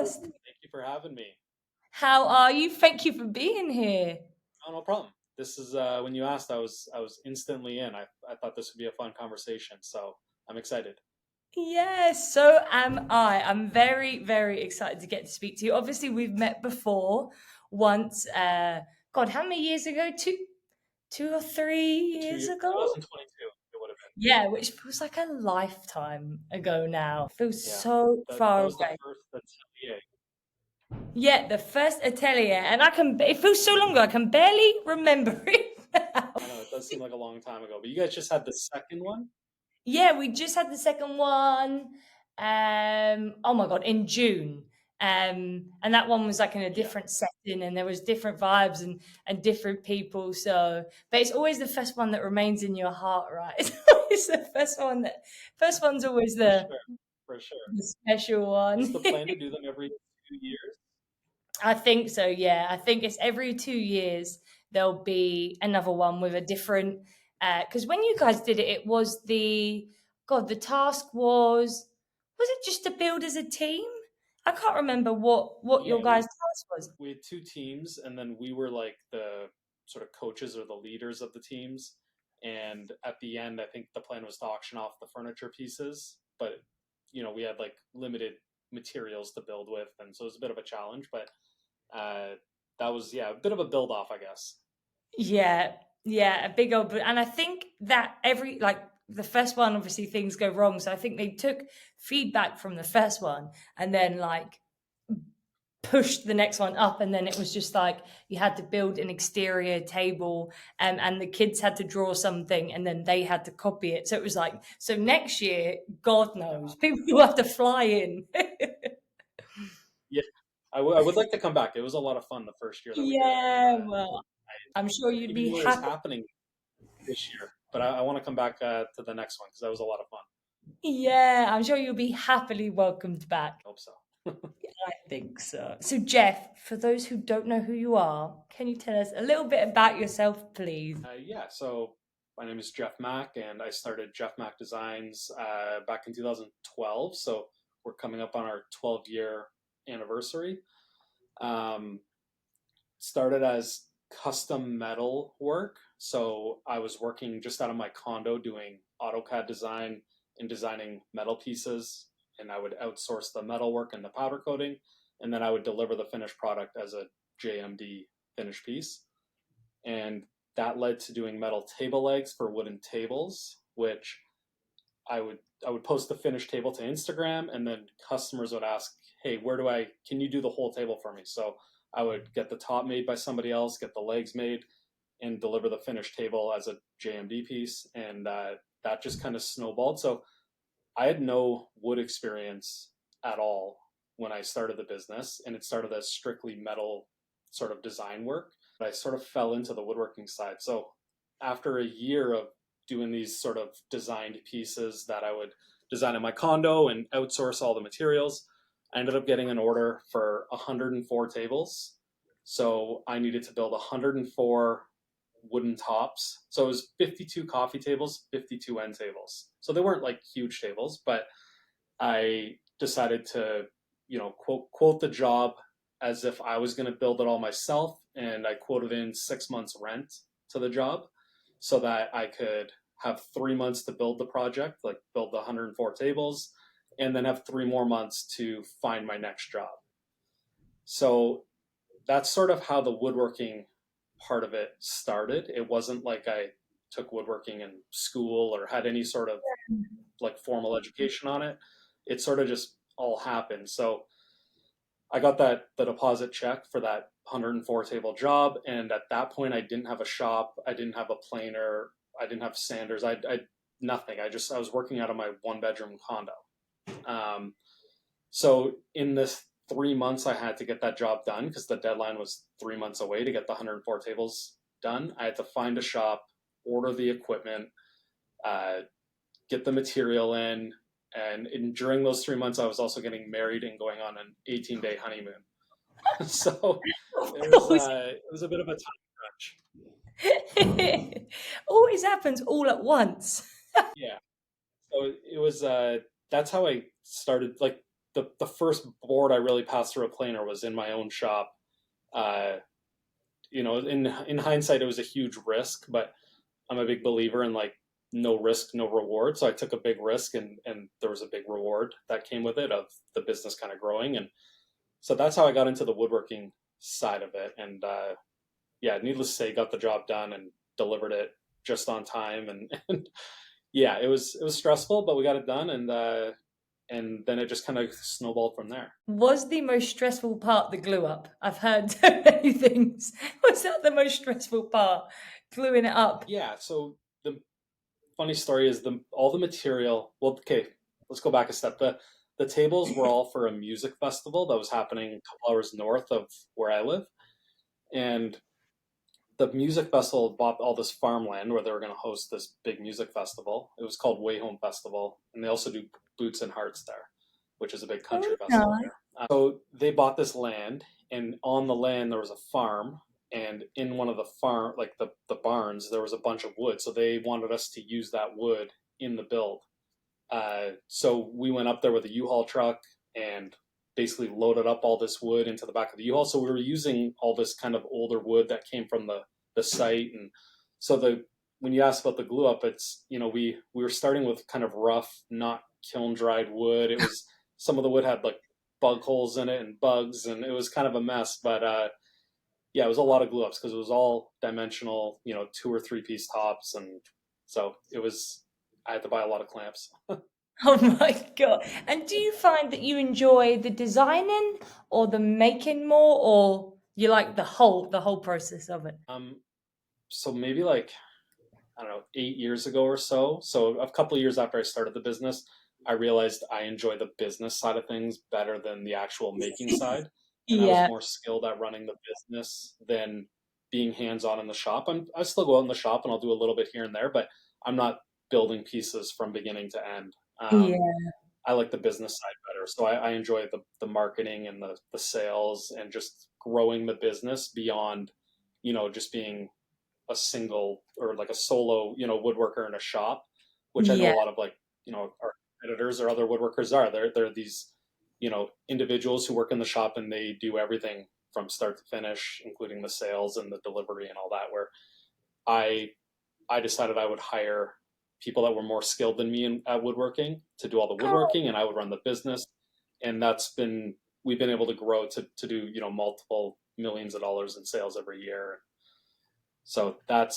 podcast. Thank you for having me. How are you? Thank you for being here. Oh, no problem. This is when you asked, I was instantly in. I thought this would be a fun conversation, so I'm excited. Yes, so am I. I'm very, very excited to get to speak to you. Obviously, we've met before once. God, how many years ago? Two or three years ago? 2022, it would have been. Yeah, which feels like a lifetime ago now. Feels Yeah, so that far was the away. first atelier. Yeah, the first atelier, and it feels so long ago. I can barely remember it now. I know it does seem like a long time ago, but you guys just had the second one. Yeah, we just had the second one. Oh my god, in June. And that one was like in a Yeah, different setting, and there was different vibes and different people. So, but it's always the first one that remains in your heart, right? It's always the first one's always for sure, for sure. the special Is one. the plan to do them every 2 years? I think so, yeah. I think it's every 2 years there'll be another one with a different. Because when you guys did it, it was the task was it just to build as a team? I can't remember what your Yeah, guys' task was. we had two teams, and then we were like the sort of coaches or the leaders of the teams. And at the end, I think the plan was to auction off the furniture pieces, but we had like limited materials to build with, and so it was a bit of a challenge. But uh, that was, yeah, a bit of a build off, I guess. Yeah, yeah, a big old. And I think that every like the first one, obviously things go wrong. So I think they took feedback from the first one and then like pushed the next one up, and then it was just like you had to build an exterior table, and the kids had to draw something and then they had to copy it. So it was like, so next year, God knows, people will have to fly in. Yeah, I would like to come back. It was a lot of fun the first year that we did it. Yeah, well, I'm sure I you'd even be knew it was happy. happening this year, but I want to come back to the next one because that was a lot of fun. Yeah, I'm sure you'll be happily welcomed back. Hope so. I think so. So, Jeff, for those who don't know who you are, can you tell us a little bit about yourself, please? Yeah, so my name is Jeff Mack, and I started Jeff Mack Designs back in 2012. So we're coming up on our 12-year anniversary. Um, Started as custom metal work. So I was working just out of my condo doing AutoCAD design and designing metal pieces, and I would outsource the metal work and the powder coating, and then I would deliver the finished product as a JMD finished piece. And that led to doing metal table legs for wooden tables, which I would post the finished table to Instagram, and then customers would ask, "Hey, can you do the whole table for me?" So I would get the top made by somebody else, get the legs made, and deliver the finished table as a JMD piece, and that just kind of snowballed. So I had no wood experience at all when I started the business, and it started as strictly metal sort of design work. But I sort of fell into the woodworking side. So after a year of doing these sort of designed pieces that I would design in my condo and outsource all the materials, I ended up getting an order for 104 tables. So I needed to build 104 wooden tops. So it was 52 coffee tables, 52 end tables. So they weren't like huge tables, but I decided to, quote the job as if I was going to build it all myself, and I quoted in 6 months rent to the job so that I could have 3 months to build the project, like build the 104 tables, and then have 3 more months to find my next job. So that's sort of how the woodworking part of it started. It wasn't like I took woodworking in school or had any sort of like formal education on it. It sort of just all happened. So I got the deposit check for that 104 table job, and at that point I didn't have a shop, I didn't have a planer, I didn't have sanders, I nothing. I was working out of my 1 bedroom condo. Um, so in this 3 months I had to get that job done because the deadline was 3 months away to get the 104 tables done. I had to find a shop, order the equipment, uh, get the material in, and during those 3 months, I was also getting married and going on an 18-day honeymoon. So Of it was course. it was a bit of a time crunch. Always happens all at once. Yeah. So it was that's how I started. Like the first board I really passed through a planer was in my own shop. Uh, in hindsight, it was a huge risk, but I'm a big believer in like no risk, no reward. So I took a big risk, and there was a big reward that came with it of the business kind of growing. And so that's how I got into the woodworking side of it. And yeah, needless to say, got the job done and delivered it just on time. And yeah, it was stressful, but we got it done, and then it just kind of snowballed from there. Was the most stressful part the glue up? I've heard so many things. Was that the most stressful part? Gluing it up? Yeah. So the funny story is the all the material. Well, okay, let's go back a step. The tables were all for a music festival that was happening a couple hours north of where I live, and the music festival bought all this farmland where they were going to host this big music festival. It was called Way Home Festival, and they also do Boots and Hearts there, which is a big country Oh festival no. here. So they bought this land, and on the land there was a farm, and in one of the farm, like the barns, there was a bunch of wood. So they wanted us to use that wood in the build. So we went up there with a U-Haul truck and basically loaded up all this wood into the back of the U-Haul. So we were using all this kind of older wood that came from the site. And so when you ask about the glue up, it's, we were starting with kind of rough, not kiln dried wood. It was, some of the wood had like bug holes in it and bugs, and it was kind of a mess. But yeah, it was a lot of glue ups because it was all dimensional, 2 or 3 piece tops. And so I had to buy a lot of clamps. Oh my God. And do you find that you enjoy the designing or the making more, or you like the whole process of it? So maybe like, I don't know, 8 years ago or so. So a couple of years after I started the business, I realized I enjoy the business side of things better than the actual making side. And I was Yeah. more skilled at running the business than being hands-on in the shop. I still go out in the shop and I'll do a little bit here and there, but I'm not building pieces from beginning to end. Yeah. I like the business side better. So I enjoy the marketing and the sales and just growing the business beyond, just being a single or like a solo, woodworker in a shop, which I know Yeah. a lot of like, our editors or other woodworkers are. They're these, individuals who work in the shop and they do everything from start to finish, including the sales and the delivery and all that. Where I I decided I would hire people that were more skilled than me at woodworking to do all the Oh, woodworking, and I would run the business. And we've been able to grow to do multiple millions of dollars in sales every year. So I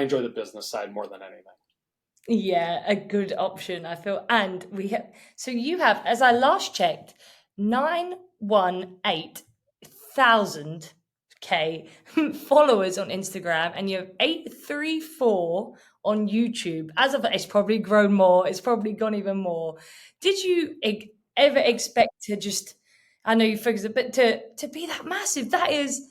enjoy the business side more than anything. yeah, a good option, I feel. And so you have, as I last checked, 918,000 K followers on Instagram, and you have 834 on YouTube. As of it's probably grown more, it's probably gone even more. Did you ever expect to just, I know you figured it, but to be that massive? That is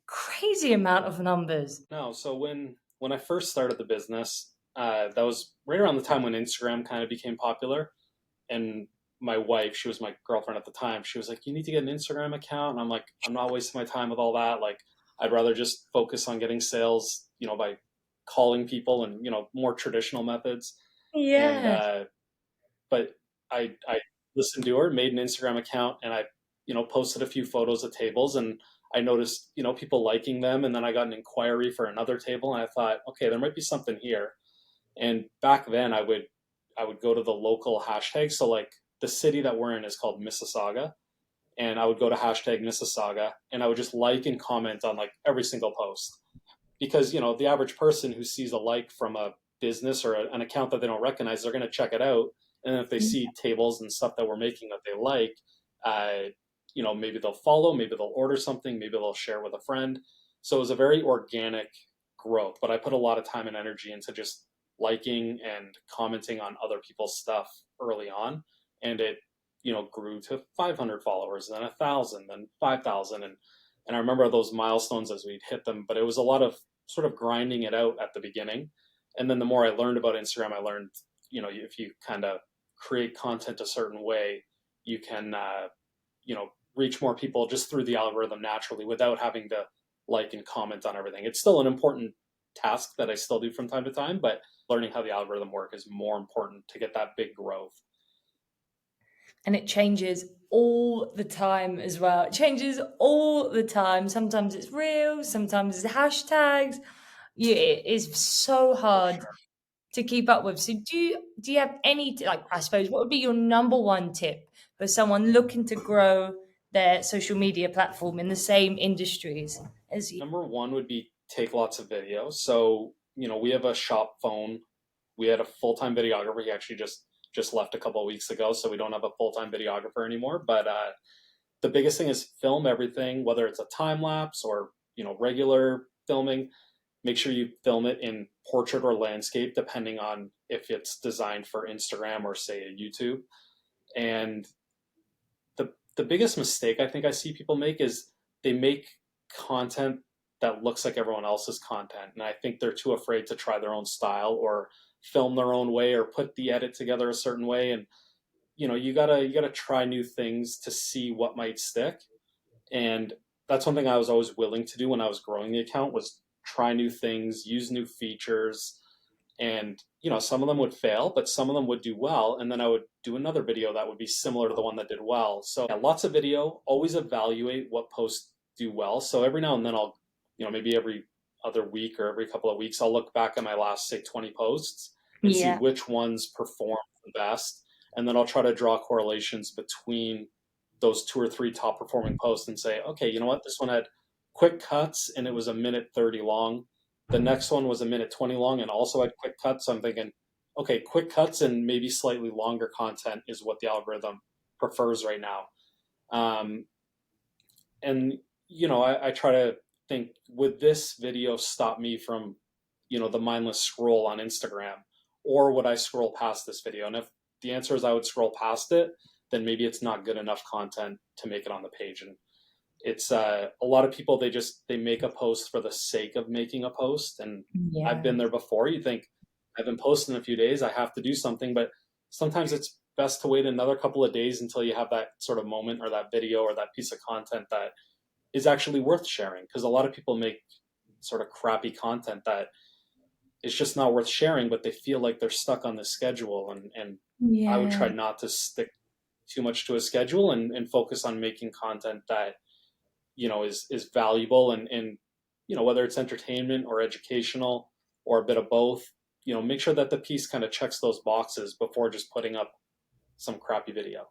crazy amount of numbers. No, so when I first started the business, that was right around the time when Instagram kind of became popular. And my wife, she was my girlfriend at the time, she was like, "You need to get an Instagram account." And I'm like, "I'm not wasting my time with all that. Like, I'd rather just focus on getting sales, by calling people and more traditional methods." And Yeah. but I listened to her, made an Instagram account, and I posted a few photos of tables, and I noticed people liking them, and then I got an inquiry for another table, and I thought, okay, there might be something here. And back then, I would go to the local hashtag. So like the city that we're in is called Mississauga, and I would go to hashtag Mississauga, and I would just like and comment on like every single post, because the average person who sees a like from a business or an account that they don't recognize, they're going to check it out, and if they see tables and stuff that we're making that they like, uh, maybe they'll follow, maybe they'll order something, maybe they'll share with a friend. So it was a very organic growth, but I put a lot of time and energy into just liking and commenting on other people's stuff early on, and it grew to 500 followers, then 1,000, then 5,000. And I remember those milestones as we'd hit them, but it was a lot of sort of grinding it out at the beginning. And then the more I learned about Instagram, I learned, if you kind of create content a certain way, you can, reach more people just through the algorithm naturally without having to like and comment on everything. It's still an important task that I still do from time to time, but learning how the algorithm work is more important to get that big growth. and it changes all the time as well. It changes all the time. Sometimes it's real, sometimes it's hashtags. Yeah, it is so For hard sure. to keep up with. So do you have any, like, I suppose, what would be your number one tip for someone looking to grow their social media platform in the same industries as you? Number one would be take lots of videos. So, we have a shop phone. We had a full-time videographer. He actually just left a couple of weeks ago, so we don't have a full-time videographer anymore. But the biggest thing is film everything, whether it's a time lapse or regular filming. Make sure you film it in portrait or landscape, depending on if it's designed for Instagram or say a YouTube. And the biggest mistake I think I see people make is they make content that looks like everyone else's content, and I think they're too afraid to try their own style or film their own way or put the edit together a certain way. And you gotta try new things to see what might stick. And that's one thing I was always willing to do when I was growing the account, was try new things, use new features. And some of them would fail, but some of them would do well, and then I would do another video that would be similar to the one that did well. So yeah, lots of video. Always evaluate what posts do well. So every now and then I'll, maybe every other week or every couple of weeks, I'll look back at my last, say, 20 posts and see Yeah. which ones perform the best, and then I'll try to draw correlations between those two or three top performing posts and say, okay, you know what, this one had quick cuts and it was a minute 30 long. The next one was a minute 20 long and also had quick cuts. So I'm thinking, okay, quick cuts and maybe slightly longer content is what the algorithm prefers right now. Um, and, I try to think, would this video stop me from, the mindless scroll on Instagram? Or would I scroll past this video? And if the answer is I would scroll past it, then maybe it's not good enough content to make it on the page. And it's a lot of people, they make a post for the sake of making a post. And I've Yeah. been there before. You think, I've been posting a few days, I have to do something. But sometimes it's best to wait another couple of days until you have that sort of moment or that video or that piece of content that is actually worth sharing. Because a lot of people make sort of crappy content that is just not worth sharing, but they feel like they're stuck on the schedule. And I would Yeah. try not to stick too much to a schedule, and focus on making content that is valuable. And whether it's entertainment or educational or a bit of both, make sure that the piece kind of checks those boxes before just putting up some crappy video.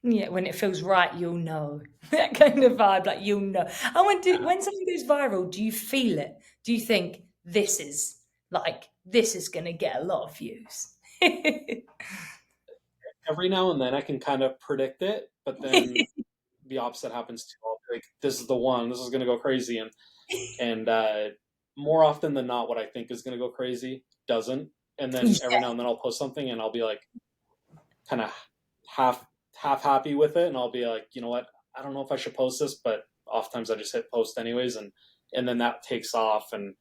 Yeah, when it feels right, you'll know. That kind of vibe, like you'll know. And Yeah. when something goes viral, do you feel it? Do you think this is gonna get a lot of views? Every now and then I can kind of predict it, but then the opposite happens too. I'll be like, this is the one, this is going to go crazy. And more often than not, what I think is going to go crazy doesn't. And then every Yeah, now and then I'll post something and I'll be like, kind of half half happy with it, and I'll be like, you know what, I don't know if I should post this, but oftentimes I just hit post anyways, and then that takes off. And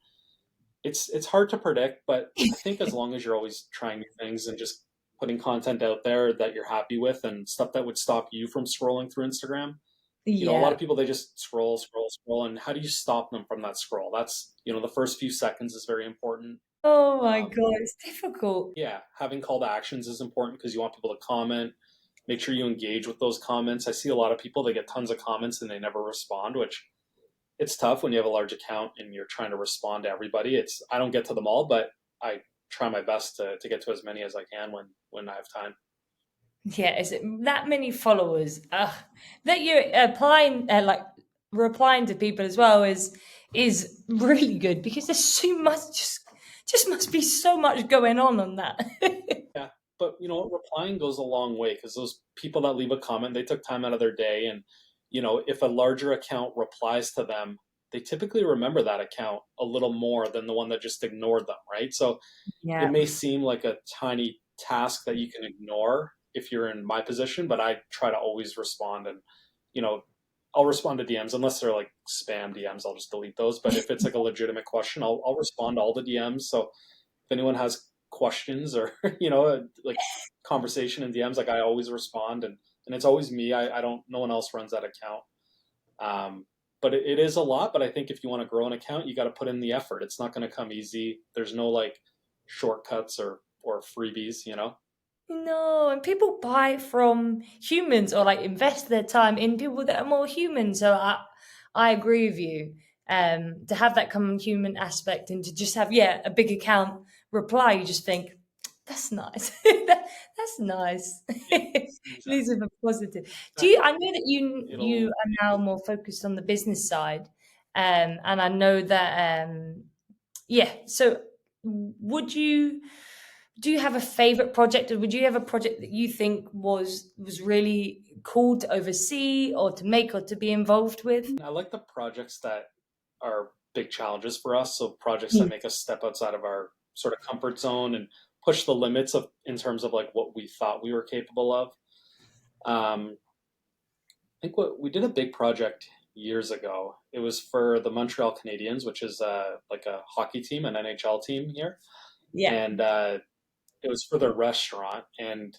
it's hard to predict, but I think as long as you're always trying new things and just putting content out there that you're happy with and stuff that would stop you from scrolling through Instagram. A lot yeah. of people, they just scroll, scroll, scroll, and how do you stop them from that scroll? That's, the first few seconds is very important. Oh my Um, God, it's difficult. yeah, having call to actions is important because you want people to comment. Make sure you engage with those comments. I see a lot of people, they get tons of comments and they never respond, which it's tough when you have a large account and you're trying to respond to everybody. I don't get to them all, but I try my best to get to as many as I can when I have time. Yeah, is it that many followers? That you're applying, replying to people as well is really good because there's so much, just must be so much going on that. Yeah, but replying goes a long way because those people that leave a comment, they took time out of their day, and if a larger account replies to them, they typically remember that account a little more than the one that just ignored them, right? So it Yeah, may seem like a tiny task that you can ignore if you're in my position, but I try to always respond. And you know, I'll respond to DMs unless they're like spam DMs. I'll just delete those. But if it's like a legitimate question, I'll respond to all the DMs. So if anyone has questions or like conversation in DMs, like I always respond, and it's always me. I don't. No one else runs that account. But it is a lot. But I think if you want to grow an account, you got to put in the effort. It's not going to come easy. There's no like shortcuts or freebies. No, and people buy from humans or like invest their time in people that are more human. So I agree with you. To have that common human aspect and to just have a big account reply, you just think that's nice. That's nice. Yeah, Leaves exactly. with a positive. Do you? Exactly. I know that you It'll are now more focused on the business side, and I know that yeah. So would you? Do you have a favorite project, or would you have a project that you think was really cool to oversee or to make or to be involved with? I like the projects that are big challenges for us. So projects that Mm. make us step outside of our sort of comfort zone and push the limits of in terms of like what we thought we were capable of. I think what we did a big project years ago. It was for the Montreal Canadiens, which is like a hockey team, an NHL team here, Yeah. and it was for their restaurant, and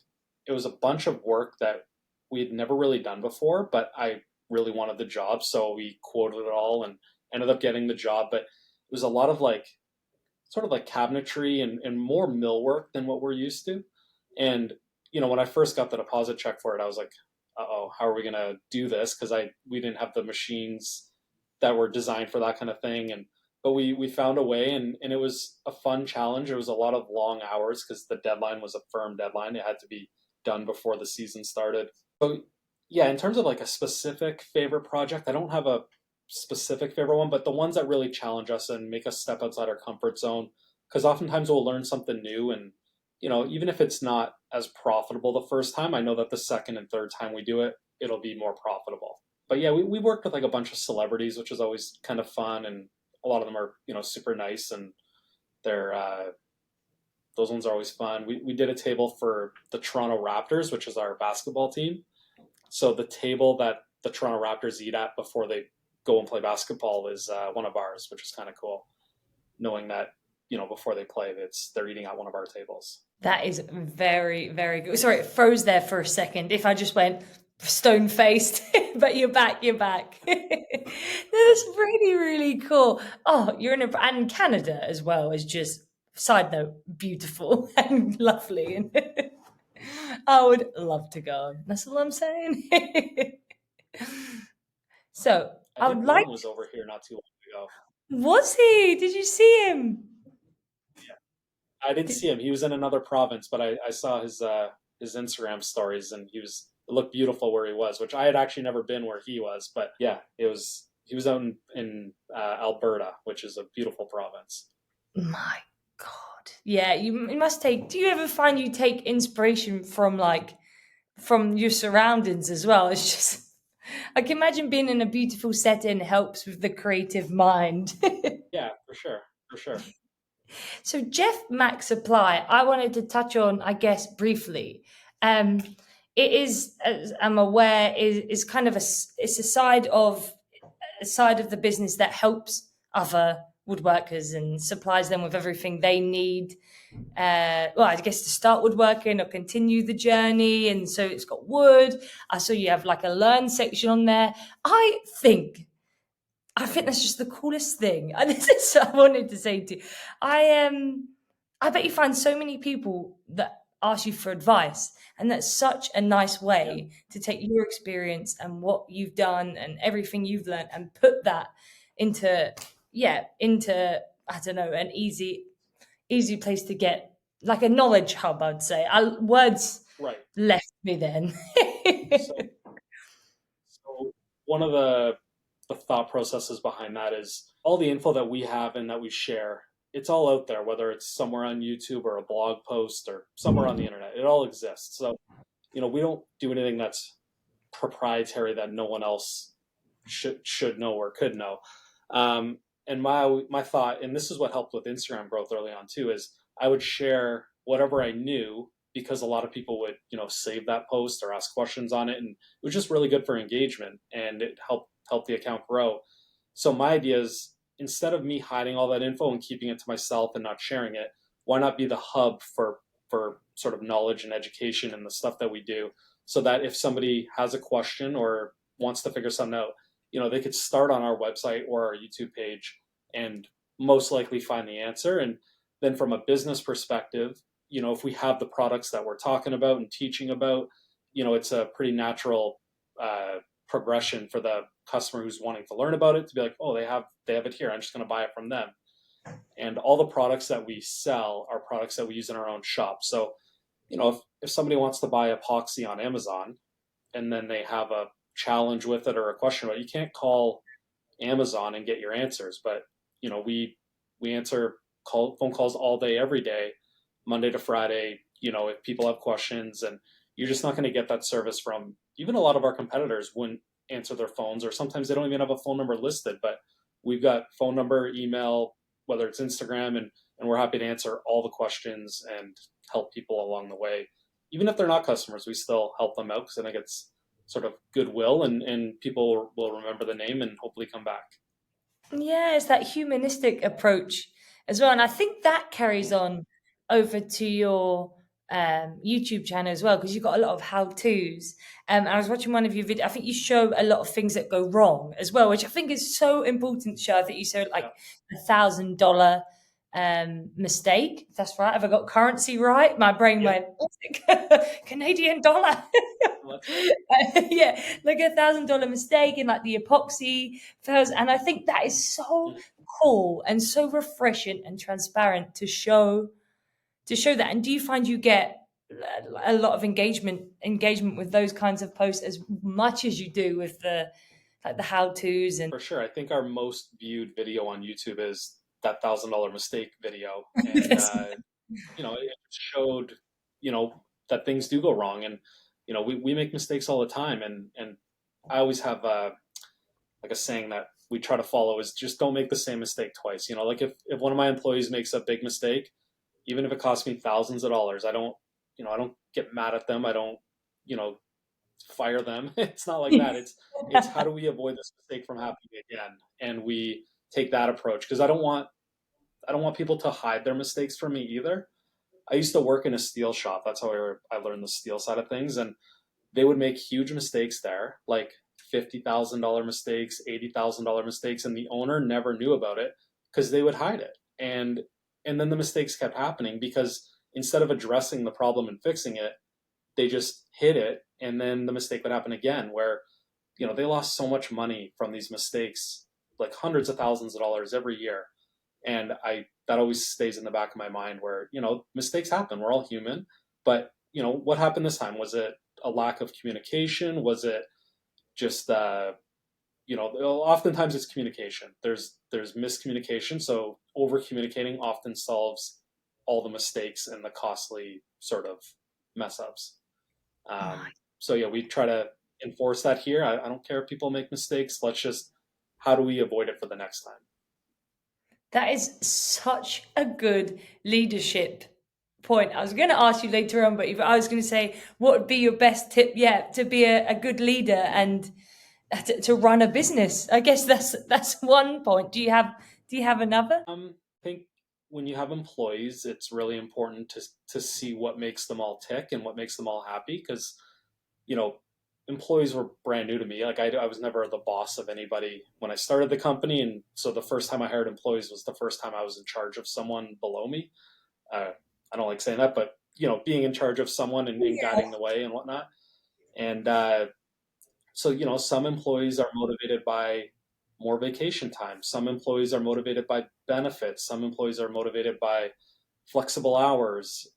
it was a bunch of work that we had never really done before, but I really wanted the job, so we quoted it all and ended up getting the job. But it was a lot of like sort of like cabinetry and more millwork than what we're used to. And when I first got the deposit check for it, I was like, "Uh-oh, how are we gonna do this?" Because I we didn't have the machines that were designed for that kind of thing. And but we found a way, and it was a fun challenge. It was a lot of long hours because the deadline was a firm deadline. It had to be done before the season started. So yeah, in terms of like a specific favorite project, I don't have a specific favorite one, but the ones that really challenge us and make us step outside our comfort zone. Because oftentimes we'll learn something new, and even if it's not as profitable the first time, I know that the second and third time we do it, it'll be more profitable. But yeah, we worked with like a bunch of celebrities, which is always kind of fun, and a lot of them are super nice, and they're those ones are always fun. We did a table for the Toronto Raptors, which is our basketball team. So the table that the Toronto Raptors eat at before they go and play basketball is one of ours, which is kind of cool. Knowing that before they play, they're eating at one of our tables. That is very, very good. Sorry, it froze there for a second. If I just went stone faced, but you're back, you're back. That's really, really cool. Oh, you're in and Canada as well is just side note, beautiful and lovely. And I would love to go. That's all I'm saying. So I I think would like Warren was over here not too long ago. was he? Did you see him? I didn't Did, see him. He was in another province, but I saw his Instagram stories, and it looked beautiful where he was, which I had actually never been where he was. But yeah, he was out in Alberta, which is a beautiful province. my God. Yeah, you must take. Do you ever find you take inspiration from from your surroundings as well? It's just I can imagine being in a beautiful setting helps with the creative mind. Yeah, for sure. So Jeff Mack Supply, I wanted to touch on, I guess, briefly. Um, it is, as I'm aware, is kind of it's a side of the business that helps other woodworkers and supplies them with everything they need. Well, I guess to start woodworking or continue the journey. And so it's got wood. I saw you have like a learn section on there. I think that's just the coolest thing. And this is what I wanted to say to you. I bet you find so many people that ask you for advice. And that's such a nice Yeah, way to take your experience and what you've done and everything you've learned and put that into, into, I don't know, an easy place to get like a knowledge hub, I'd say. Words right. left me then. So so one of the thought processes behind that is all the info that we have and that we share. It's all out there, whether it's somewhere on YouTube or a blog post or somewhere on the internet. It all exists. So we don't do anything that's proprietary that no one else should know or could know. And my thought, and this is what helped with Instagram growth early on too, is I would share whatever I knew because a lot of people would save that post or ask questions on it, and it was just really good for engagement, and it helped the account grow. So my idea is instead of me hiding all that info and keeping it to myself and not sharing it, why not be the hub for sort of knowledge and education and the stuff that we do, so that if somebody has a question or wants to figure something out, they could start on our website or our YouTube page and most likely find the answer. And then from a business perspective, if we have the products that we're talking about and teaching about, it's a pretty natural progression for the customer who's wanting to learn about it to be like, oh, they have it here. I'm just going to buy it from them. And all the products that we sell are products that we use in our own shop. So, if somebody wants to buy epoxy on Amazon and then they have a challenge with it or a question about it, you can't call Amazon and get your answers. But, we answer phone calls all day, every day, Monday to Friday, if people have questions, and you're just not going to get that service from even a lot of our competitors wouldn't answer their phones, or sometimes they don't even have a phone number listed, but we've got phone number, email, whether it's Instagram, and we're happy to answer all the questions and help people along the way. Even if they're not customers, we still help them out because I think it's sort of goodwill, and people will remember the name and hopefully come back. Yeah, it's that humanistic approach as well. And I think that carries on over to your YouTube channel as well, because you've got a lot of how-tos. I was watching one of your videos. I think you show a lot of things that go wrong as well, which I think is so important to show. I think you showed like Yeah. $1,000 mistake. That's right. Have I got currency right? My brain Yeah. went, Canadian dollar. Well, that's right. Yeah, like $1,000 mistake in like the epoxy fails, and I think that is so Mhm. cool and so refreshing and transparent to show that. And do you find you get a lot of engagement with those kinds of posts as much as you do with the like the how tos and For sure. I think our most viewed video on YouTube is that $1,000 mistake video. And, it showed, that things do go wrong. And, we make mistakes all the time. And I always have like a saying that we try to follow is just don't make the same mistake twice. Like if one of my employees makes a big mistake, even if it costs me thousands of dollars, I don't get mad at them. I don't, you know, fire them. It's not like that. It's how do we avoid this mistake from happening again? And we take that approach because I don't want people to hide their mistakes from me either. I used to work in a steel shop. That's how I learned the steel side of things, and they would make huge mistakes there, like $50,000 mistakes, $80,000 mistakes, and the owner never knew about it because they would hide it. And then the mistakes kept happening because instead of addressing the problem and fixing it, they just hid it, and then the mistake would happen again where they lost so much money from these mistakes, like hundreds of thousands of dollars every year. And I that always stays in the back of my mind where mistakes happen, we're all human. But what happened this time? Was it a lack of communication? Was it just oftentimes it's communication. There's miscommunication, so over communicating often solves all the mistakes and the costly sort of mess ups. So yeah, we try to enforce that here. I don't care if people make mistakes. Let's just how do we avoid it for the next time? that is such a good leadership point. I was going to ask you later on, but I was going to say, what would be your best tip yet to be a good leader and to run a business? I guess that's one point. Do you have another? I think when you have employees, it's really important to see what makes them all tick and what makes them all happy because you know employees were brand new to me. Like I was never the boss of anybody when I started the company, and so the first time I hired employees was the first time I was in charge of someone below me. I don't like saying that, but being in charge of someone and Yeah. guiding the way and whatnot. And so, some employees are motivated by more vacation time. Some employees are motivated by benefits. Some employees are motivated by flexible hours.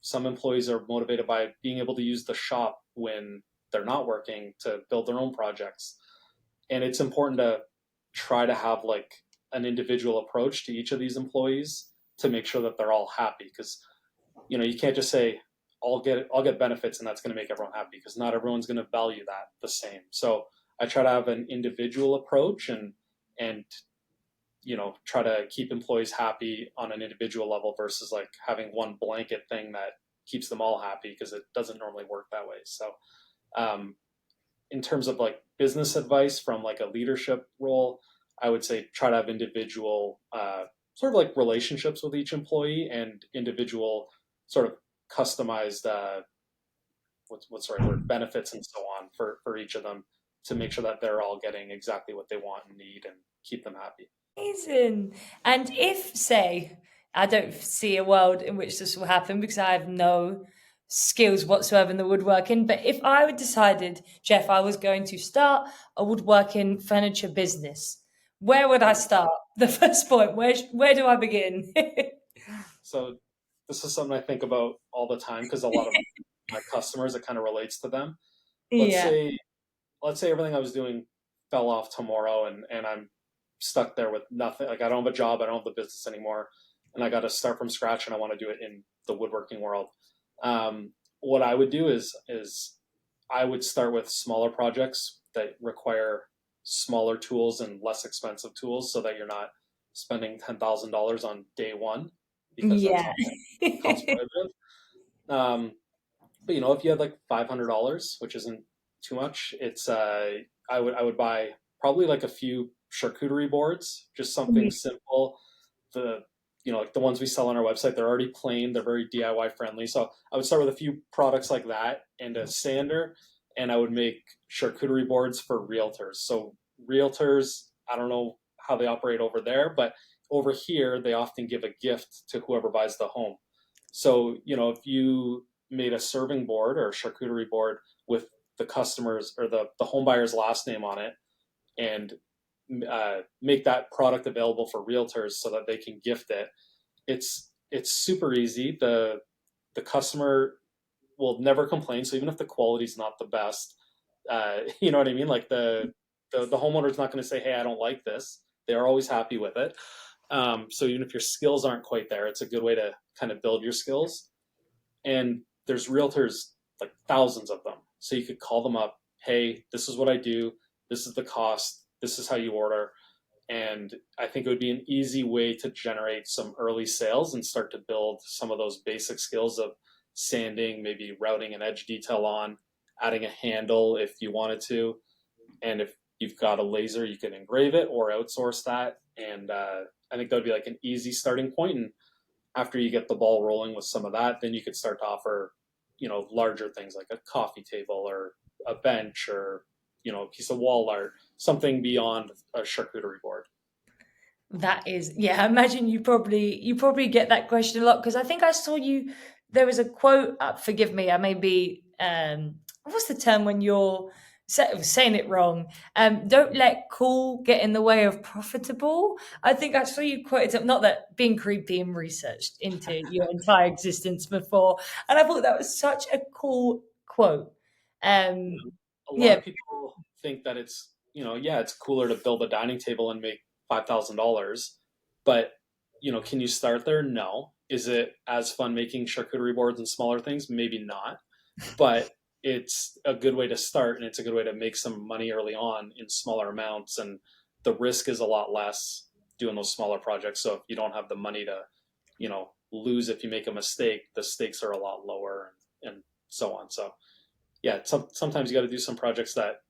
Some employees are motivated by being able to use the shop when they're not working to build their own projects. And it's important to try to have like an individual approach to each of these employees to make sure that they're all happy because you can't just say I'll get benefits and that's going to make everyone happy because not everyone's going to value that the same. So I try to have an individual approach and try to keep employees happy on an individual level versus like having one blanket thing that keeps them all happy because it doesn't normally work that way. So um, in terms of like business advice from like a leadership role, I would say try to have individual sort of like relationships with each employee and individual sort of customized what's the right word benefits and so on for each of them to make sure that they're all getting exactly what they want and need and keep them happy. Amazing. And if, say, I don't see a world in which this will happen because I have no skills whatsoever in the woodworking. But if I had decided, Jeff, I was going to start a woodworking furniture business, where would I start? The first point, where do I begin? So this is something I think about all the time because a lot of my customers, it kind of relates to them. Let's Yeah. say let's say everything I was doing fell off tomorrow, and I'm stuck there with nothing. Like I don't have a job, I don't have the business anymore, and I got to start from scratch, and I want to do it in the woodworking world. What I would do is I would start with smaller projects that require smaller tools and less expensive tools, so that you're not spending $10,000 on day one because that's Yeah. not cost prohibitive. Um, but if you had like $500, which isn't too much, it's I would buy probably like a few charcuterie boards, just something simple. The like the ones we sell on our website, they're already plain, they're very DIY friendly. So I would start with a few products like that and a sander, and I would make charcuterie boards for realtors. So realtors, I don't know how they operate over there, but over here they often give a gift to whoever buys the home. So, if you made a serving board or a charcuterie board with the customers or the home buyer's last name on it, and make that product available for realtors so that they can gift it, it's super easy. The customer will never complain. So even if the quality's not the best, you know what I mean? Like the homeowner's not going to say, "Hey, I don't like this." They're always happy with it. So even if your skills aren't quite there, it's a good way to kind of build your skills. And there's realtors, like thousands of them. So you could call them up. Hey, this is what I do. This is the cost. This is how you order. And I think it would be an easy way to generate some early sales and start to build some of those basic skills of sanding, maybe routing an edge detail on, adding a handle if you wanted to. And if you've got a laser, you can engrave it or outsource that. And I think that would be like an easy starting point. And after you get the ball rolling with some of that, then you could start to offer, larger things like a coffee table or a bench or, a piece of wall art, something beyond a charcuterie board. That is, yeah. I imagine you probably get that question a lot because I think I saw you. There was a quote. Forgive me, I may be. What's the term when you're saying it wrong? Don't let cool get in the way of profitable. I think I saw you quoted. Not that being creepy and researched into your entire existence before, and I thought that was such a cool quote. Um, A lot yeah. of people think that yeah, it's cooler to build a dining table and make $5,000, but can you start there? No. Is it as fun making charcuterie boards and smaller things? Maybe not, but it's a good way to start, and it's a good way to make some money early on in smaller amounts, and the risk is a lot less doing those smaller projects. So if you don't have the money to lose if you make a mistake, the stakes are a lot lower, and so on. So yeah, sometimes you got to do some projects that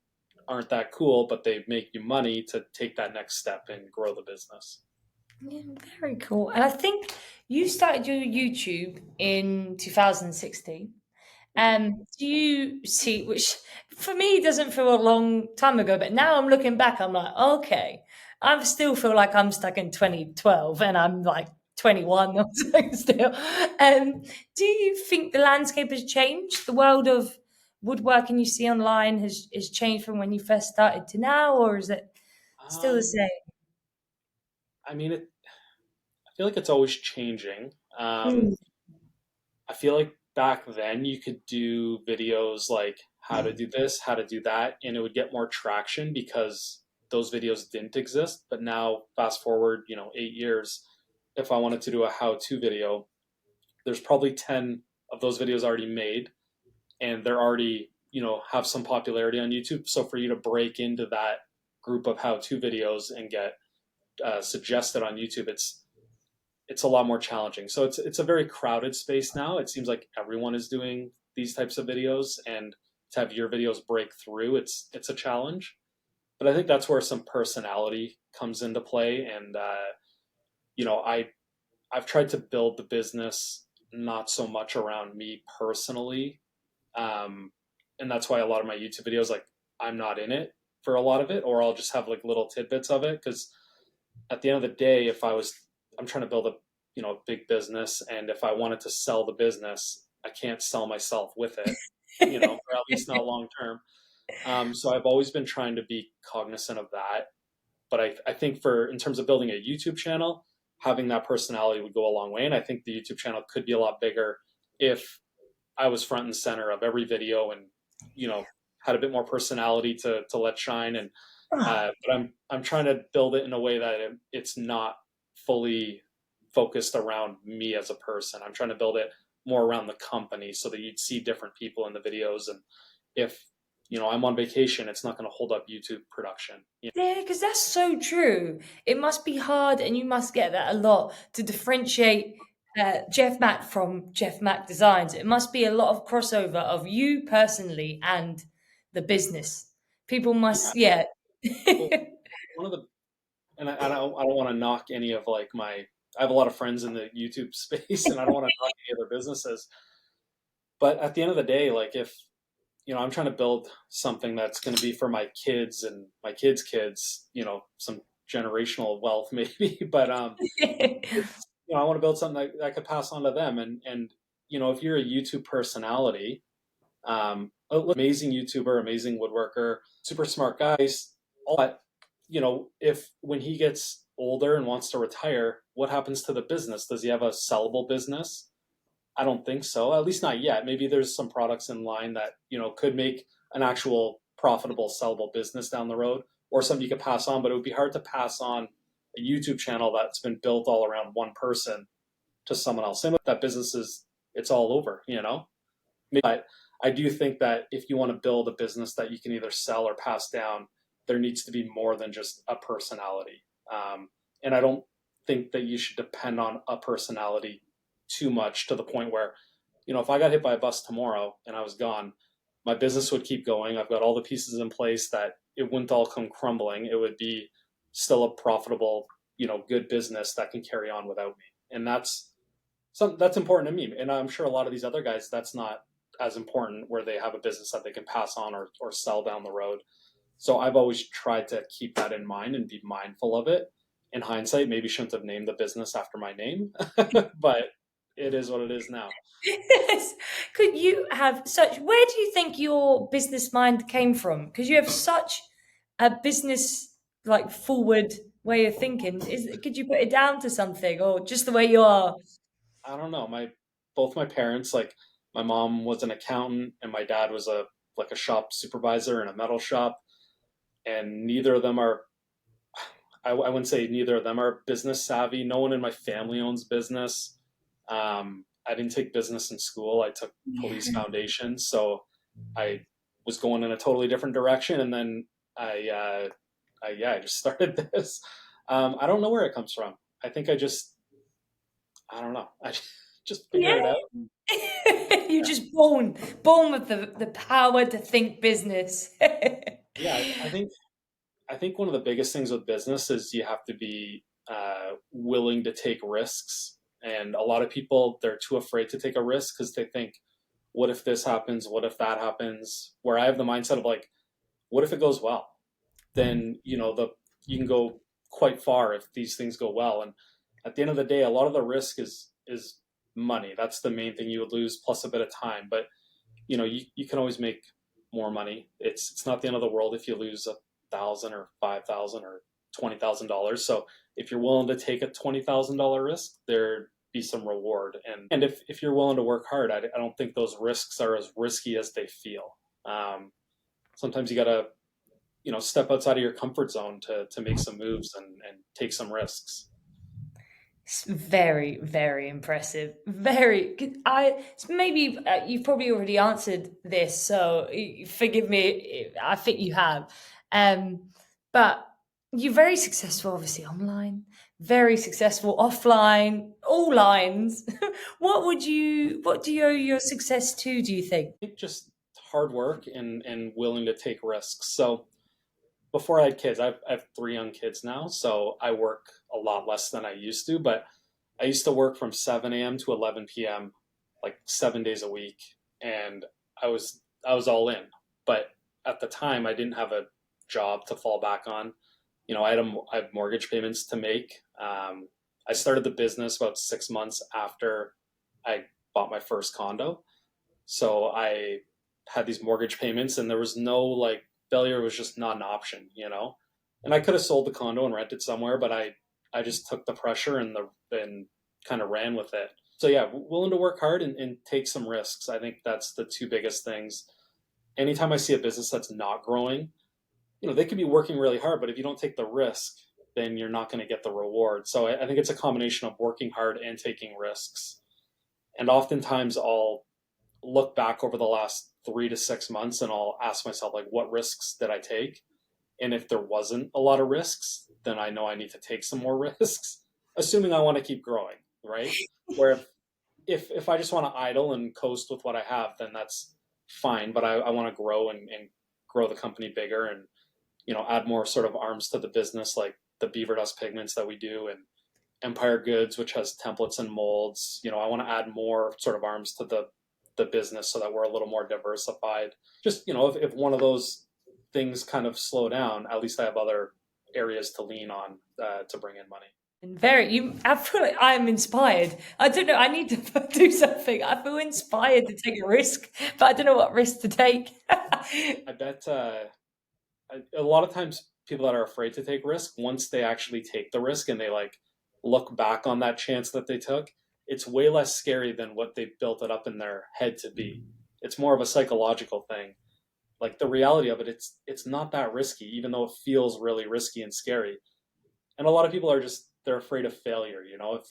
aren't that cool, but they make you money to take that next step and grow the business. Yeah, very cool. And I think you started your YouTube in 2016. Mhm. Do you see, which for me doesn't feel a long time ago, but now I'm looking back, I'm like, okay, I still feel like I'm stuck in 2012 and I'm like 21 or something still. Do you think the landscape has changed? The world of woodworking you see online has changed from when you first started to now, or is it still the Um, same? I mean, I feel like it's always changing. Mm. I feel like back then you could do videos like how to do this, how to do that, and it would get more traction because those videos didn't exist. But now, fast forward, 8 years, if I wanted to do a how-to video, there's probably 10 of those videos already made, and they're already, have some popularity on YouTube. So for you to break into that group of how-to videos and get suggested on YouTube, it's a lot more challenging. So it's a very crowded space now. It seems like everyone is doing these types of videos, and to have your videos break through, it's a challenge. But I think that's where some personality comes into play, and I've tried to build the business not so much around me personally, um, and that's why a lot of my YouTube videos, like I'm not in it for a lot of it, or I'll just have like little tidbits of it because at the end of the day, if I'm trying to build a big business, and if I wanted to sell the business, I can't sell myself with it, or at least not long term. So I've always been trying to be cognizant of that. But I think in terms of building a YouTube channel, having that personality would go a long way. And I think the YouTube channel could be a lot bigger if I was front and center of every video and, you know, had a bit more personality to let shine. And but I'm trying to build it in a way that it's not fully focused around me as a person. I'm trying to build it more around the company so that you'd see different people in the videos. And if I'm on vacation, it's not going to hold up YouTube production. Yeah, because that's so true. It must be hard, and you must get that a lot to differentiate Jeff Mack from Jeff Mack Designs. It must be a lot of crossover of you personally and the business. People Yeah. must, yeah. Well, one of the and I don't want to knock any of like I have a lot of friends in the YouTube space, and I don't want to knock any of their businesses. But at the end of the day, like if I'm trying to build something that's going to be for my kids and my kids' kids, some generational wealth maybe, but it's I want to build something that I could pass on to them, and if you're a YouTube personality, amazing YouTuber, amazing woodworker, super smart guys, all that, if when he gets older and wants to retire, what happens to the business? Does he have a sellable business? I don't think so. At least not yet. Maybe there's some products in line that, could make an actual profitable, sellable business down the road, or something you could pass on, but it would be hard to pass on a YouTube channel that's been built all around one person to someone else. Same with that business it's all over. But I do think that if you want to build a business that you can either sell or pass down, there needs to be more than just a personality. And I don't think that you should depend on a personality too much to the point where, if I got hit by a bus tomorrow and I was gone, my business would keep going. I've got all the pieces in place that it wouldn't all come crumbling. It would be still a profitable, good business that can carry on without me. And that's important to me. And I'm sure a lot of these other guys, that's not as important where they have a business that they can pass on or sell down the road. So I've always tried to keep that in mind and be mindful of it. In hindsight, maybe shouldn't have named the business after my name, but it is what it is now. Yes. Could you have such, where do you think your business mind came from? Because you have such a business like forward way of thinking. Could you put it down to something or just the way you are? I don't know. Both my parents, like my mom was an accountant and my dad was a shop supervisor in a metal shop, and neither of them are. I wouldn't say neither of them are business savvy. No one in my family owns business. I didn't take business in school. I took police Yeah. foundation, so I was going in a totally different direction, and then I just started this. I don't know where it comes from. I think I don't know. I just Yeah. figured it out. You're just born with the power to think business. Yeah, I think one of the biggest things with business is you have to be willing to take risks, and a lot of people they're too afraid to take a risk because they think, "What if this happens? What if that happens?" Where I have the mindset of like, "What if it goes well?" Then you can go quite far if these things go well. And at the end of the day, a lot of the risk is money. That's the main thing you would lose, plus a bit of time. But you can always make more money. It's not the end of the world if you lose 1,000 or 5,000 or $20,000. So if you're willing to take a $20,000 risk, there be some reward. And if you're willing to work hard, I don't think those risks are as risky as they feel. Sometimes you gotta step outside of your comfort zone to make some moves and take some risks. It's very, very impressive. Maybe you've probably already answered this, so forgive me. I think you have, but you're very successful, obviously online, very successful offline, all lines. What do you owe your success to? Do you think? I think just hard work and willing to take risks. So before I had kids, I have three young kids now, so I work a lot less than I used to. But I used to work from 7 a.m. to 11 p.m. like 7 days a week, and I was all in. But at the time, I didn't have a job to fall back on. I had mortgage payments to make. I started the business about 6 months after I bought my first condo. So I had these mortgage payments, and there was no like failure was just not an option, you know. And I could have sold the condo and rented somewhere, but I just took the pressure and kind of ran with it. So yeah, willing to work hard and take some risks. I think that's the two biggest things. Anytime I see a business that's not growing, they could be working really hard, but if you don't take the risk, then you're not going to get the reward. So I think it's a combination of working hard and taking risks. And oftentimes I'll look back over the last 3 to 6 months and I'll ask myself, like, what risks did I take? And if there wasn't a lot of risks, then I know I need to take some more risks, assuming I want to keep growing, right? Where if I just want to idle and coast with what I have, then that's fine. But I want to grow and grow the company bigger and add more sort of arms to the business, like the beaver dust pigments that we do and Empire Goods, which has templates and molds. I want to add more sort of arms to the business so that we're a little more diversified. Just if one of those things kind of slow down, at least I have other areas to lean on to bring in money. And I feel like I'm inspired. I don't know. I need to do something. I feel inspired to take a risk, but I don't know what risk to take. I bet a lot of times people that are afraid to take risk, once they actually take the risk and they like look back on that chance that they took, it's way less scary than what they built it up in their head to be. It's more of a psychological thing. Like the reality of it, it's not that risky, even though it feels really risky and scary. And a lot of people they're afraid of failure.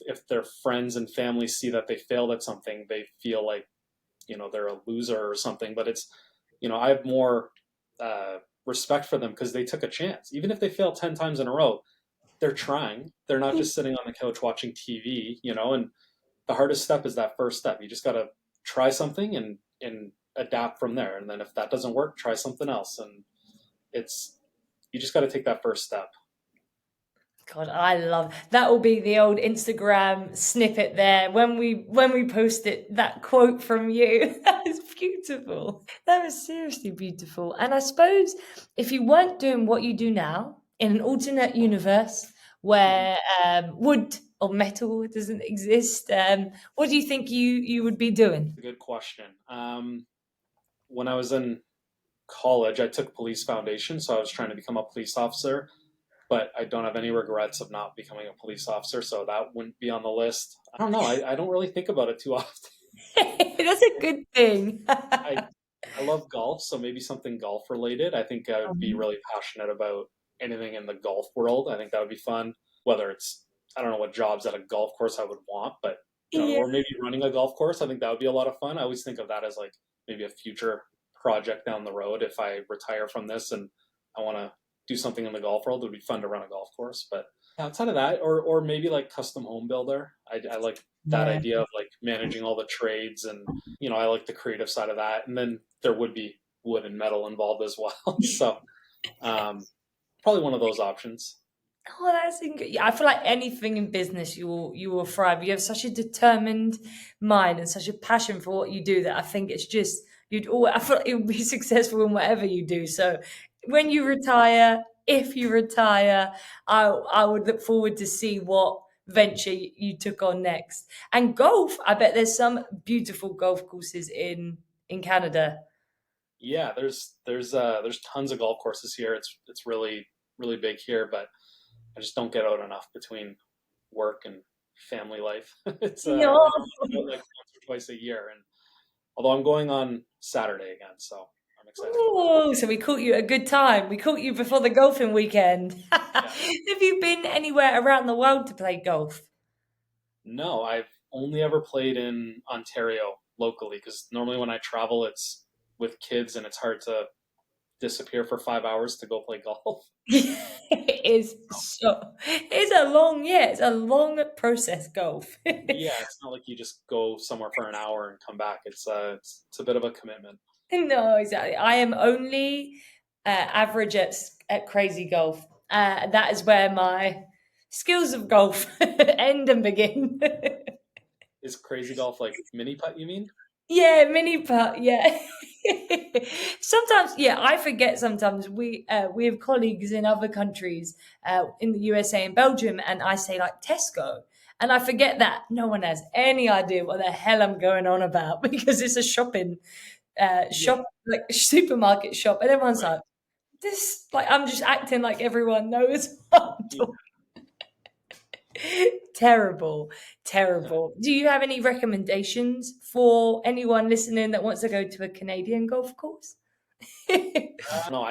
If their friends and family see that they failed at something, they feel like they're a loser or something. But I have more respect for them because they took a chance. Even if they fail 10 times in a row, they're trying. They're not just sitting on the couch watching TV, and the hardest step is that first step. You just got to try something and adapt from there. And then if that doesn't work, try something else. And you just got to take that first step. God, I love that. Will be the old Instagram snippet there when we post it. That quote from you, that is beautiful. That was seriously beautiful. And I suppose if you weren't doing what you do now in an alternate universe where wood or metal doesn't exist, what do you think you would be doing? Good question. When I was in college, I took police foundation, so I was trying to become a police officer, but I don't have any regrets of not becoming a police officer, so that wouldn't be on the list. I don't know. I don't really think about it too often. That's a good thing. I love golf, so maybe something golf related. I think I would be really passionate about anything in the golf world. I think that would be fun. Whether it's, I don't know what jobs at a golf course I would want, but Yeah. or maybe running a golf course. I think that would be a lot of fun. I always think of that as like maybe a future project down the road. If I retire from this and I want to do something in the golf world, it would be fun to run a golf course. But outside of that, or maybe like custom home builder. I like that Yeah. idea of like managing all the trades and I like the creative side of that. And then there would be wood and metal involved as well. So probably one of those options. Oh, that's yeah. I feel like anything in business, you will thrive. You have such a determined mind and such a passion for what you do that I think it's just you'd all. I feel like you'll be successful in whatever you do. So when you retire, if you retire, I would look forward to see what venture you took on next. And golf, I bet there's some beautiful golf courses in Canada. Yeah, there's tons of golf courses here. It's really really big here, but I just don't get out enough between work and family life. It's No. I go like once or twice a year, and although I'm going on Saturday again, so I'm excited for that. Oh, so we caught you at a good time. We caught you before the golfing weekend. Yeah. Have you been anywhere around the world to play golf? No, I've only ever played in Ontario locally because normally when I travel, it's with kids, and it's hard to disappear for 5 hours to go play golf. It is it's a long process golf. Yeah, it's not like you just go somewhere for an hour and come back. It's a bit of a commitment. No, exactly. I am only average at crazy golf. That is where my skills of golf end and begin. Is crazy golf like mini putt, you mean? Yeah, mini putt. Yeah. Sometimes, yeah, I forget. Sometimes we have colleagues in other countries, in the USA and Belgium, and I say like Tesco, And I forget that no one has any idea what the hell I'm going on about because it's a shopping Yeah, shop, like supermarket shop, and everyone's right. like, this, like, I'm just acting like everyone knows what I'm Yeah. talking. Terrible, Yeah. terrible. Do you have any recommendations for anyone listening that wants to go to a Canadian golf course? No,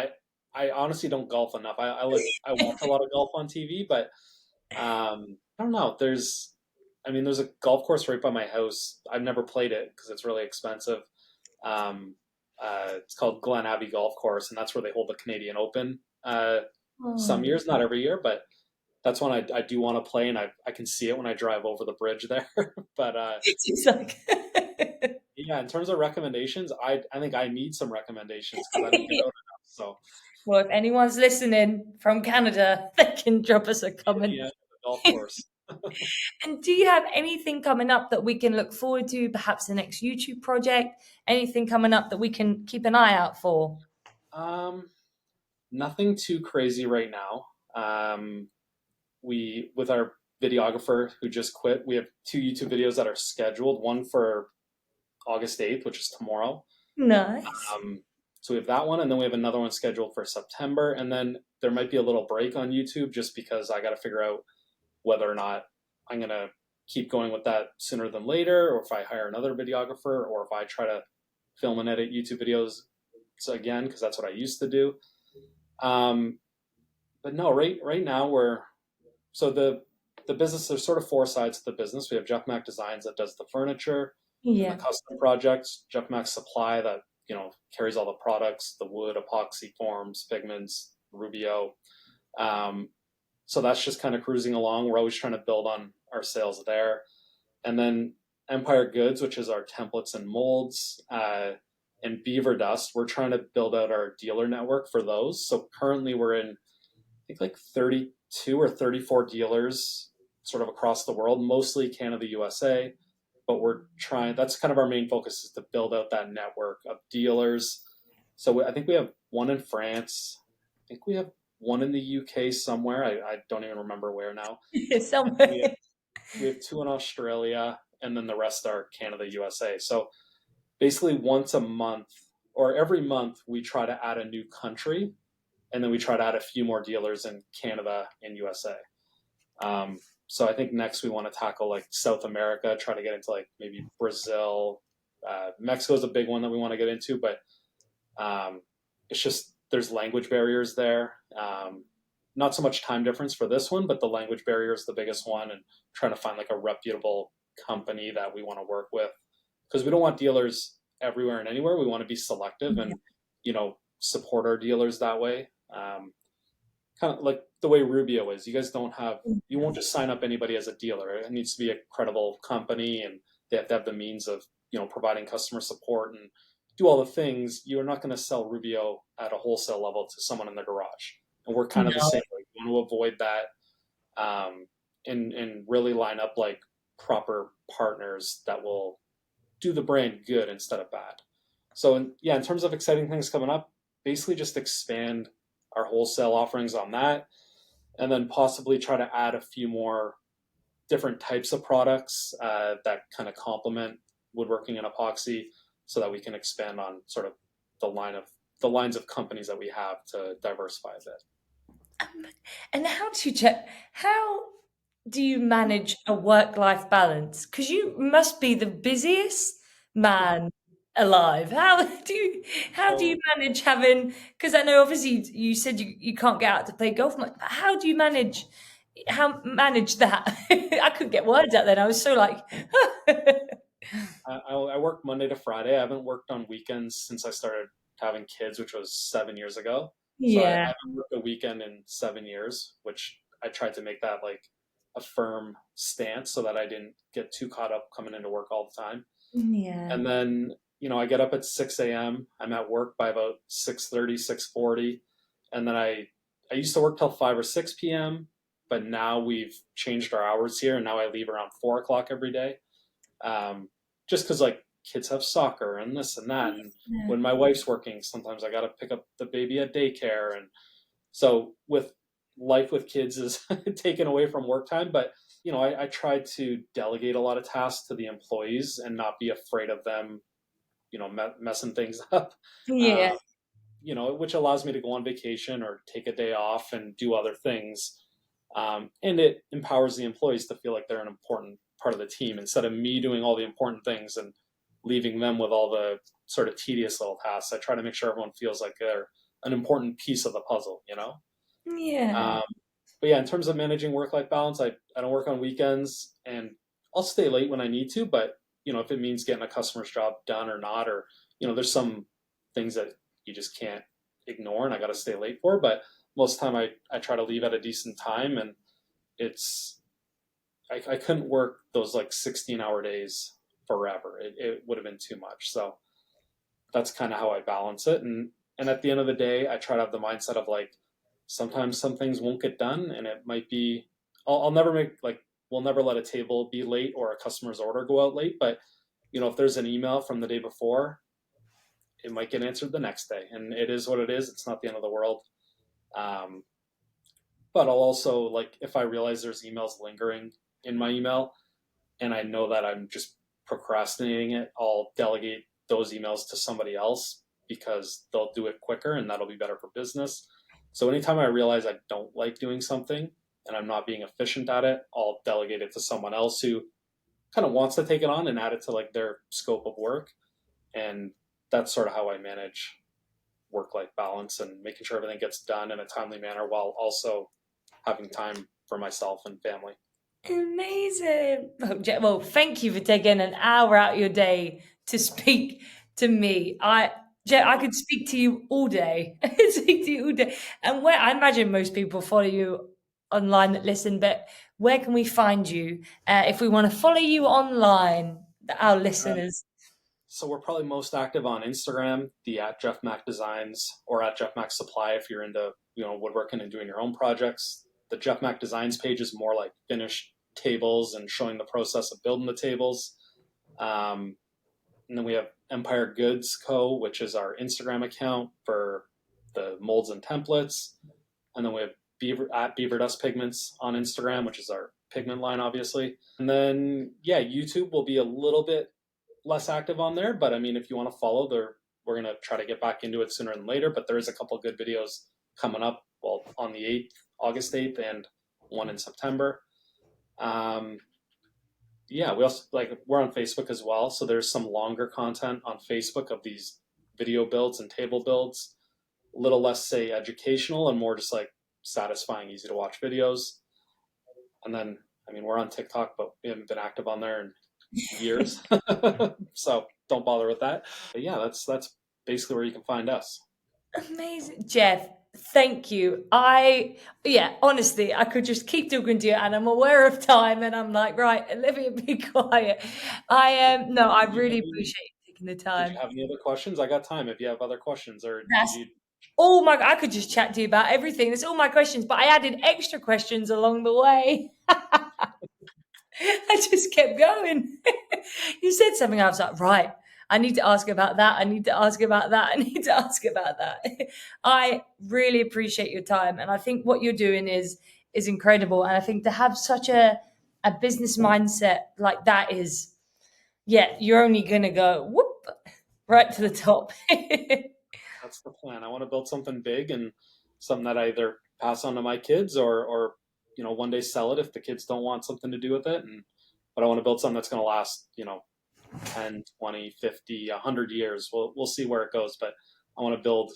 I honestly don't golf enough. I watch a lot of golf on TV, but I don't know. There's a golf course right by my house. I've never played it because it's really expensive. Um, it's called Glen Abbey Golf Course, and that's where they hold the Canadian Open. Some Oh, years, not every year, but that's one I do want to play, and I can see it when I drive over the bridge there. But it's like, yeah, in terms of recommendations, I think I need some recommendations because I don't get out enough. So well, if anyone's listening from Canada, they can drop us a hit me comment. up at the golf course. And do you have anything coming up that we can look forward to? Perhaps the next YouTube project? Anything coming up that we can keep an eye out for? Um, Nothing too crazy right now. We with our videographer who just quit, we have two YouTube videos that are scheduled. One for August 8th, which is tomorrow. Nice. Um, so we have that one, and then we have another one scheduled for September, and then there might be a little break on YouTube just because I got to figure out whether or not I'm gonna keep going with that sooner than later, or if I hire another videographer, or if I try to film and edit YouTube videos again because that's what I used to do. Um, but no, right now so the business. There's sort of four sides to the business. We have Jeff Mack Designs that does the furniture and the Yeah. custom projects. Jeff Mack Supply that carries all the products, the wood, epoxy forms, pigments, Rubio. Um, so that's just kind of cruising along. We're always trying to build on our sales there. And then Empire Goods, which is our templates and molds, and Beaver Dust, we're trying to build out our dealer network for those. So currently we're in, I think, like 32 or 34 dealers sort of across the world, mostly Canada, USA. But we're trying, that's kind of our main focus, is to build out that network of dealers. So I think we have one in France. I think we have one in the UK somewhere. I don't even remember where now. Somewhere. We have, we have two in Australia, and then the rest are Canada, USA. So basically, once a month or every month, we try to add a new country, and then we try to add a few more dealers in Canada and USA. So I think next we want to tackle like South America, try to get into like maybe Brazil. Mexico is a big one that we want to get into, but it's just there's language barriers there. Not so much time difference for this one, but the language barrier is the biggest one, and trying to find like a reputable company that we want to work with, because we don't want dealers everywhere and anywhere. We want to be selective and support our dealers that way. Kind of like the way Rubio is. You guys don't have, you won't just sign up anybody as a dealer. It needs to be a credible company, and they have to have the means of providing customer support and do all the things. You're not going to sell Rubio at a wholesale level to someone in the garage. And we're kind of the No. same way. We want to avoid that, and really line up like proper partners that will do the brand good instead of bad. So in terms of exciting things coming up, basically just expand our wholesale offerings on that, and then possibly try to add a few more different types of products that kind of complement woodworking and epoxy, so that we can expand on sort of the lines of companies that we have to diversify a bit. And how do you manage a work-life balance? Because you must be the busiest man alive. How do you So, manage having? Because I know obviously you said you can't get out to play golf much, but how do you manage that? I couldn't get words out then. I was so like, I work Monday to Friday. I haven't worked on weekends since I started having kids, which was 7 years ago. So I yeah, haven't worked a weekend in 7 years, which I tried to make that like a firm stance so that I didn't get too caught up coming into work all the time. yeah, And then, I get up at 6 a.m. I'm at work by about 6:30, 6:40. And then I used to work till 5 or 6 p.m., but now we've changed our hours here, and now I leave around 4 o'clock every day. Just because like kids have soccer and this and that. And yeah. when my wife's working, sometimes I got to pick up the baby at daycare. And so with life with kids is taken away from work time, but I try to delegate a lot of tasks to the employees and not be afraid of them, messing things up. Yeah. Uh, which allows me to go on vacation or take a day off and do other things. And it empowers the employees to feel like they're an important part of the team instead of me doing all the important things and leaving them with all the sort of tedious little tasks. I try to make sure everyone feels like they're an important piece of the puzzle. Yeah. Um, but yeah, in terms of managing work-life balance, I don't work on weekends and I'll stay late when I need to, but if it means getting a customer's job done or not, or there's some things that you just can't ignore and I got to stay late for. But most of the time I try to leave at a decent time, and it's I couldn't work those like 16-hour days forever. It would have been too much. So that's kind of how I balance it. And at the end of the day, I try to have the mindset of like sometimes some things won't get done, and it might be I'll never make like we'll never let a table be late or a customer's order go out late. But if there's an email from the day before, it might get answered the next day, and it is what it is. It's not the end of the world. Um, but I'll also like if I realize there's emails lingering in my email, and I know that I'm just procrastinating it, I'll delegate those emails to somebody else because they'll do it quicker and that'll be better for business. So anytime I realize I don't like doing something and I'm not being efficient at it, I'll delegate it to someone else who kind of wants to take it on and add it to like their scope of work. And that's sort of how I manage work life balance and making sure everything gets done in a timely manner while also having time for myself and family. Amazing. Well, thank you for taking an hour out of your day to speak to me. I could speak to you all day. I could speak to you all day. And where I imagine most people follow you online that listen, but where can we find you if we want to follow you online, our Uh, listeners? so we're probably most active on Instagram, the at Jeff Mack Designs, or at Jeff Mack Supply if you're into woodworking and doing your own projects. The Jeff Mack Designs page is more like finished tables and showing the process of building the tables. Um, and then we have Empire Goods Co., which is our Instagram account for the molds and templates. And then we have Beaver Dust Pigments on Instagram, which is our pigment line, obviously. And then yeah, YouTube will be a little bit less active on there, but I mean, if you want to follow, we're gonna try to get back into it sooner than later. But there is a couple of good videos coming up. Well, on the August 8th, and one in September. Um, yeah, we also we're on Facebook as well, so there's some longer content on Facebook of these video builds and table builds. A little less say educational and more just like satisfying, easy to watch videos. And then I mean we're on TikTok, but we haven't been active on there in years, so don't bother with that. But yeah, that's basically where you can find us. Amazing, Jeff. Thank you. Yeah, honestly, I could just keep talking to you, and I'm aware of time, and I'm like, right, Olivia, be quiet. I am. No, I Did you really have any, appreciate you taking the did you time. have any other questions? I got time if you have other questions, or did That's you? all my. I could just chat to you about everything. That's all my questions, but I added extra questions along the way. I just kept going. You said something, I was like, right, I need to ask about that. I need to ask about that. I need to ask about that. I really appreciate your time. And I think what you're doing is incredible. And I think to have such a business mindset like that is, yeah, you're only gonna go whoop right to the top. That's the plan. I want to build something big and something that I either pass on to my kids or one day sell it if the kids don't want something to do with it. And but I want to build something that's going to last 10, 20, 50, 100 years. We'll see where it goes, but I want to build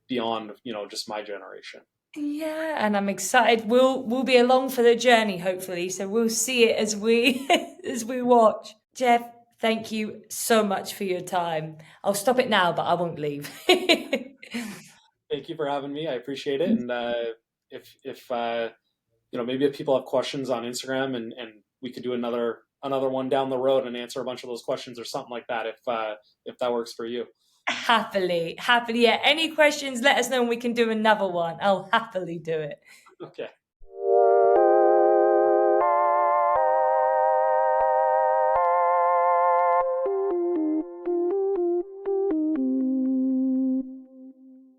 beyond just my generation. Yeah, and I'm excited. We'll be along for the journey, hopefully. So we'll see it as we as we watch. Jeff, thank you so much for your time. I'll stop it now, but I won't leave. Thank you for having me. I appreciate it. And if maybe if people have questions on Instagram, and we could do another one down the road and answer a bunch of those questions or something like that if that works for you. Happily, happily. Yeah. Any questions? Let us know and we can do another one. I'll happily do it. Okay.